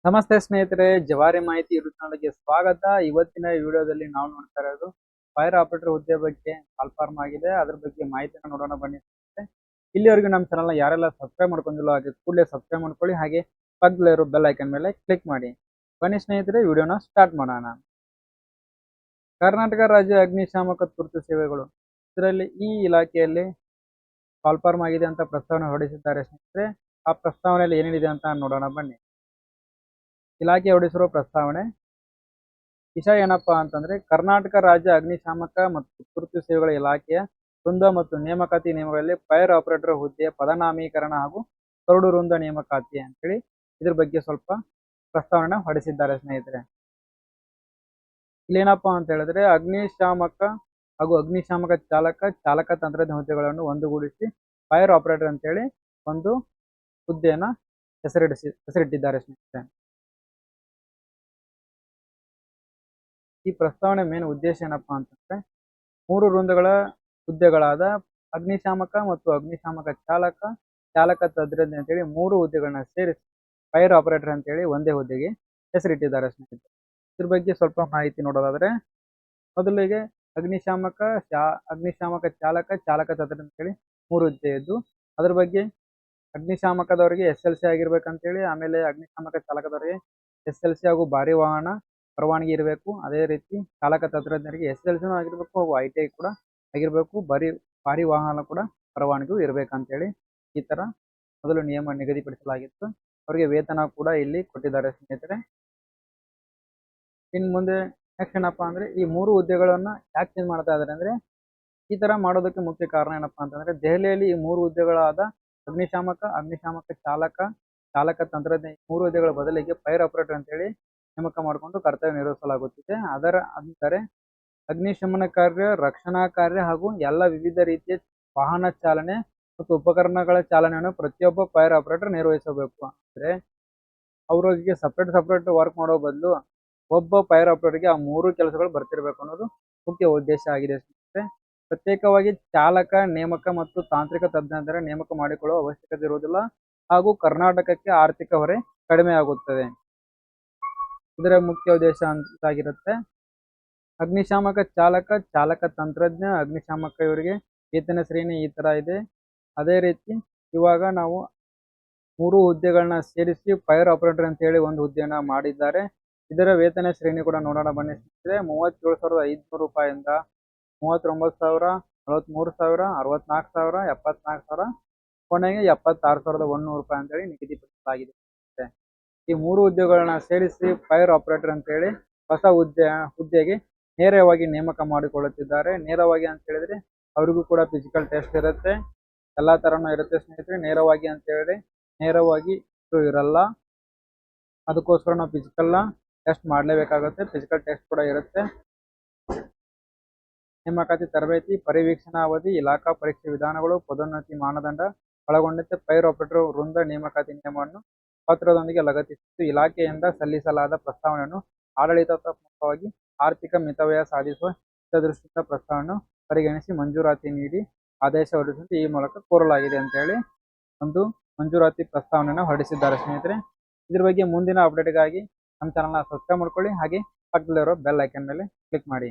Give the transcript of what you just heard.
ನಮಸ್ತೆ ಸ್ನೇಹಿತರೆ, ಜವಾರಿ ಮಾಹಿತಿ ಯೂಟ್ಯೂಬ್ ಚಾನಲ್ಗೆ ಸ್ವಾಗತ. ಇವತ್ತಿನ ವಿಡಿಯೋದಲ್ಲಿ ನಾವು ನೋಡ್ತಾ ಇರೋದು ಫೈರ್ ಆಪರೇಟರ್ ಹುದ್ದೆ ಬಗ್ಗೆ ಕಾಲ್ಫಾರ್ಮ್ ಆಗಿದೆ. ಅದ್ರ ಬಗ್ಗೆ ಮಾಹಿತಿಯನ್ನು ನೋಡೋಣ ಬನ್ನಿ ಸ್ನೇಹಿತರೆ. ಇಲ್ಲಿವರೆಗೂ ನಮ್ಮ ಚಾನಲ್ನ ಯಾರೆಲ್ಲ ಸಬ್ಸ್ಕ್ರೈಬ್ ಮಾಡ್ಕೊಂಡಿಲ್ಲ ಹಾಗೆ ಕೂಡಲೇ ಸಬ್ಸ್ಕ್ರೈಬ್ ಮಾಡ್ಕೊಳ್ಳಿ, ಹಾಗೆ ಪಕ್ಕದಲ್ಲಿರೋ ಬೆಲ್ ಐಕನ್ ಮೇಲೆ ಕ್ಲಿಕ್ ಮಾಡಿ. ಬನ್ನಿ ಸ್ನೇಹಿತರೆ, ವಿಡಿಯೋನ ಸ್ಟಾರ್ಟ್ ಮಾಡೋಣ. ಕರ್ನಾಟಕ ರಾಜ್ಯ ಅಗ್ನಿಶಾಮಕ ತುರ್ತು ಸೇವೆಗಳು, ಇದರಲ್ಲಿ ಈ ಇಲಾಖೆಯಲ್ಲಿ ಕಾಲ್ಫಾರ್ಮ್ ಆಗಿದೆ ಅಂತ ಪ್ರಸ್ತಾವನೆ ಹೊರಡಿಸಿದ್ದಾರೆ ಸ್ನೇಹಿತರೆ. ಆ ಪ್ರಸ್ತಾವನೆಯಲ್ಲಿ ಏನೇನಿದೆ ಅಂತ ನೋಡೋಣ ಬನ್ನಿ. ಇಲಾಖೆ ಹೊರಡಿಸಿರುವ ಪ್ರಸ್ತಾವನೆ ವಿಷಯ ಏನಪ್ಪಾ ಅಂತಂದ್ರೆ, ಕರ್ನಾಟಕ ರಾಜ್ಯ ಅಗ್ನಿಶಾಮಕ ಮತ್ತು ತುರ್ತು ಸೇವೆಗಳ ಇಲಾಖೆಯ ವೃಂದ ಮತ್ತು ನೇಮಕಾತಿ ನಿಯಮಗಳಲ್ಲಿ ಫೈರ್ ಆಪರೇಟರ್ ಹುದ್ದೆಯ ಪದನಾಮೀಕರಣ ಹಾಗೂ ಕರಡು ವೃಂದ ನೇಮಕಾತಿ ಅಂತೇಳಿ ಇದ್ರ ಬಗ್ಗೆ ಸ್ವಲ್ಪ ಪ್ರಸ್ತಾವನೆ ಹೊರಡಿಸಿದ್ದಾರೆ ಸ್ನೇಹಿತರೆ. ಇಲ್ಲೇನಪ್ಪಾ ಅಂತ ಹೇಳಿದ್ರೆ, ಅಗ್ನಿಶಾಮಕ ಹಾಗೂ ಅಗ್ನಿಶಾಮಕ ಚಾಲಕ ತಂತ್ರಜ್ಞ ಹುದ್ದೆಗಳನ್ನು ಒಂದುಗೂಡಿಸಿ ಫೈರ್ ಆಪರೇಟರ್ ಅಂತೇಳಿ ಒಂದು ಹುದ್ದೆಯನ್ನ ಹೆಸರಿಟ್ಟಿದ್ದಾರೆ ಸ್ನೇಹಿತರೆ. ಈ ಪ್ರಸ್ತಾವನೆ ಮೇನ್ ಉದ್ದೇಶ ಏನಪ್ಪಾ ಅಂತಂದ್ರೆ, 3 ವೃಂದಗಳ ಹುದ್ದೆಗಳಾದ ಅಗ್ನಿಶಾಮಕ ಮತ್ತು ಅಗ್ನಿಶಾಮಕ ಚಾಲಕ ತಂತ್ರಜ್ಞ ಅಂತೇಳಿ 3 ಹುದ್ದೆಗಳನ್ನ ಸೇರಿಸಿ ಫೈರ್ ಆಪರೇಟರ್ ಅಂತೇಳಿ ಒಂದೇ ಹುದ್ದೆಗೆ ಹೆಸರಿಟ್ಟಿದ್ದಾರೆ ಸ್ನೇಹಿತರೆ. ಇದ್ರ ಬಗ್ಗೆ ಸ್ವಲ್ಪ ಮಾಹಿತಿ ನೋಡೋದಾದ್ರೆ, ಮೊದಲಿಗೆ ಅಗ್ನಿಶಾಮಕ ಚಾಲಕ ತಂತ್ರಜ್ಞ ಅಂತೇಳಿ 3 ಹುದ್ದೆ ಇದ್ದು, ಅದ್ರ ಬಗ್ಗೆ ಅಗ್ನಿಶಾಮಕದವರಿಗೆ SLC ಆಗಿರ್ಬೇಕಂತೇಳಿ, ಆಮೇಲೆ ಅಗ್ನಿಶಾಮಕ ಚಾಲಕದವರಿಗೆ SLC ಹಾಗೂ ಭಾರಿ ವಾಹನ ಪರವಾನಗಿ ಇರಬೇಕು. ಅದೇ ರೀತಿ ಚಾಲಕ ತಂತ್ರಜ್ಞರಿಗೆ SLC ಆಗಿರ್ಬೇಕು ಹಾಗೂ ITI ಕೂಡ ಆಗಿರ್ಬೇಕು. ಭಾರಿ ವಾಹನ ಕೂಡ ಪರವಾನಗಿಯೂ ಇರ್ಬೇಕಂತೇಳಿ ಈ ತರ ಮೊದಲು ನಿಯಮ ನಿಗದಿಪಡಿಸಲಾಗಿತ್ತು. ಅವರಿಗೆ ವೇತನ ಕೂಡ ಇಲ್ಲಿ ಕೊಟ್ಟಿದ್ದಾರೆ ಸ್ನೇಹಿತರೆ. ಇನ್ ಮುಂದೆ ನೆಕ್ಸ್ಟ್ ಏನಪ್ಪಾ ಅಂದ್ರೆ, ಈ 3 ಹುದ್ದೆಗಳನ್ನ ಯಾಕೆ ಚೇಂಜ್ ಮಾಡ್ತಾ ಇದಾರೆ ಅಂದ್ರೆ, ಈ ತರ ಮಾಡೋದಕ್ಕೆ ಮುಖ್ಯ ಕಾರಣ ಏನಪ್ಪಾ ಅಂತಂದ್ರೆ, ದೆಹಲಿಯಲ್ಲಿ ಈ 3 ಹುದ್ದೆಗಳಾದ ಅಗ್ನಿಶಾಮಕ ಚಾಲಕ ತಂತ್ರಜ್ಞ 3 ಹುದ್ದೆಗಳ ಬದಲಿಗೆ ಫೈರ್ ಆಪರೇಟರ್ ಅಂತೇಳಿ ನೇಮಕ ಮಾಡಿಕೊಂಡು ಕರ್ತವ್ಯ ನಿರ್ವಹಿಸಲಾಗುತ್ತಿದೆ. ಅಂದರೆ ಅಗ್ನಿಶಮನ ಕಾರ್ಯ, ರಕ್ಷಣಾ ಕಾರ್ಯ ಹಾಗೂ ಎಲ್ಲ ವಿವಿಧ ರೀತಿಯ ವಾಹನ ಚಾಲನೆ ಮತ್ತು ಉಪಕರಣಗಳ ಚಾಲನೆಯನ್ನು ಪ್ರತಿಯೊಬ್ಬ ಫೈರ್ ಆಪರೇಟರ್ ನಿರ್ವಹಿಸಬೇಕು. ಅಂದ್ರೆ ಅವ್ರಿಗೆ ಸಪ್ರೇಟ್ ವರ್ಕ್ ಮಾಡೋ ಬದಲು ಒಬ್ಬ ಫೈರ್ ಆಪರೇಟರ್ಗೆ ಆ 3 ಕೆಲಸಗಳು ಬರ್ತಿರ್ಬೇಕು ಅನ್ನೋದು ಮುಖ್ಯ ಉದ್ದೇಶ ಆಗಿದೆ ಸ್ನೇಹಿತರೆ. ಪ್ರತ್ಯೇಕವಾಗಿ ಚಾಲಕ ನೇಮಕ ಮತ್ತು ತಾಂತ್ರಿಕ ತಜ್ಞರ ನೇಮಕ ಮಾಡಿಕೊಳ್ಳುವ ಅವಶ್ಯಕತೆ ಇರುವುದಿಲ್ಲ ಹಾಗೂ ಕರ್ನಾಟಕಕ್ಕೆ ಆರ್ಥಿಕ ಹೊರೆ ಕಡಿಮೆ ಆಗುತ್ತದೆ. ಇದರ ಮುಖ್ಯ ಉದ್ದೇಶ ಅಂತಾಗಿರುತ್ತೆ. ಅಗ್ನಿಶಾಮಕ ಚಾಲಕ ತಂತ್ರಜ್ಞ ಅಗ್ನಿಶಾಮಕ ಇವರಿಗೆ ವೇತನ ಶ್ರೇಣಿ ಈ ತರ ಇದೆ. ಅದೇ ರೀತಿ ಇವಾಗ ನಾವು 3 ಹುದ್ದೆಗಳನ್ನ ಸೇರಿಸಿ ಫೈರ್ ಆಪರೇಟರ್ ಅಂತ ಹೇಳಿ ಒಂದು ಹುದ್ದೆಯನ್ನ ಮಾಡಿದ್ದಾರೆ. ಇದರ ವೇತನ ಶ್ರೇಣಿ ಕೂಡ ನೋಡೋಣ ಬನ್ನಿ ಸ್ನೇಹಿತರೆ. 37,500 ರೂಪಾಯಿಂದ 39,000, 43,000, 64,000, 74,000, ಕೊನೆಗೆ 76,100 ರೂಪಾಯಿ ಅಂತೇಳಿ ನಿಗದಿಪಡಿಸಲಾಗಿದೆ. ಈ 3 ಹುದ್ದೆಗಳನ್ನ ಸೇರಿಸಿ ಫೈರ್ ಆಪರೇಟರ್ ಅಂತೇಳಿ ಹೊಸ ಹುದ್ದೆಗೆ ನೇರವಾಗಿ ನೇಮಕ ಮಾಡಿಕೊಳ್ಳುತ್ತಿದ್ದಾರೆ. ನೇರವಾಗಿ ಅಂತ ಹೇಳಿದ್ರೆ ಅವರಿಗೂ ಕೂಡ ಫಿಸಿಕಲ್ ಟೆಸ್ಟ್ ಇರುತ್ತೆ, ಎಲ್ಲಾ ತರನು ಇರುತ್ತೆ ಸ್ನೇಹಿತರೆ. ನೇರವಾಗಿ ಅಂತ ಹೇಳಿದ್ರೆ ನೇರವಾಗಿ ಇರಲ್ಲ, ಅದಕ್ಕೋಸ್ಕರ ನಾವು ಫಿಸಿಕಲ್ ಟೆಸ್ಟ್ ಮಾಡಲೇಬೇಕಾಗುತ್ತೆ. ಫಿಸಿಕಲ್ ಟೆಸ್ಟ್ ಕೂಡ ಇರುತ್ತೆ. ನೇಮಕಾತಿ ತರಬೇತಿ, ಪರಿವೀಕ್ಷಣಾ ಅವಧಿ, ಇಲಾಖಾ ಪರೀಕ್ಷೆ ವಿಧಾನಗಳು, ಪದೋನ್ನತಿ ಮಾನದಂಡ ಒಳಗೊಂಡಂತೆ ಫೈರ್ ಆಪರೇಟರ್ ವೃಂದ ನೇಮಕಾತಿ ನಿಯಮವನ್ನು ಪತ್ರದೊಂದಿಗೆ ಲಗತ್ತಿಸಿದ್ದು, ಇಲಾಖೆಯಿಂದ ಸಲ್ಲಿಸಲಾದ ಪ್ರಸ್ತಾವನೆಯನ್ನು ಆಡಳಿತಾತ್ಮಕವಾಗಿ ಆರ್ಥಿಕ ಮಿತವ್ಯಯ ಸಾಧಿಸುವ ಹಿತದೃಷ್ಟಿಯಿಂದ ಪ್ರಸ್ತಾವನೆಯನ್ನು ಪರಿಗಣಿಸಿ ಮಂಜೂರಾತಿ ನೀಡಿ ಆದೇಶ ಹೊರಡಿಸುವಂತೆ ಈ ಮೂಲಕ ಕೋರಲಾಗಿದೆ ಅಂತ ಹೇಳಿ ಒಂದು ಮಂಜೂರಾತಿ ಪ್ರಸ್ತಾವನೆಯನ್ನು ಹೊರಡಿಸಿದ್ದಾರೆ ಸ್ನೇಹಿತರೆ. ಇದ್ರ ಬಗ್ಗೆ ಮುಂದಿನ ಅಪ್ಡೇಟ್ಗಾಗಿ ನಮ್ಮ ಚಾನಲ್ನ ಸಬ್ಸ್ಕ್ರೈಬ್ ಮಾಡ್ಕೊಳ್ಳಿ, ಹಾಗೆ ಪಕ್ಕದಲ್ಲಿರೋ ಬೆಲ್ ಐಕನ್ ಮೇಲೆ ಕ್ಲಿಕ್ ಮಾಡಿ.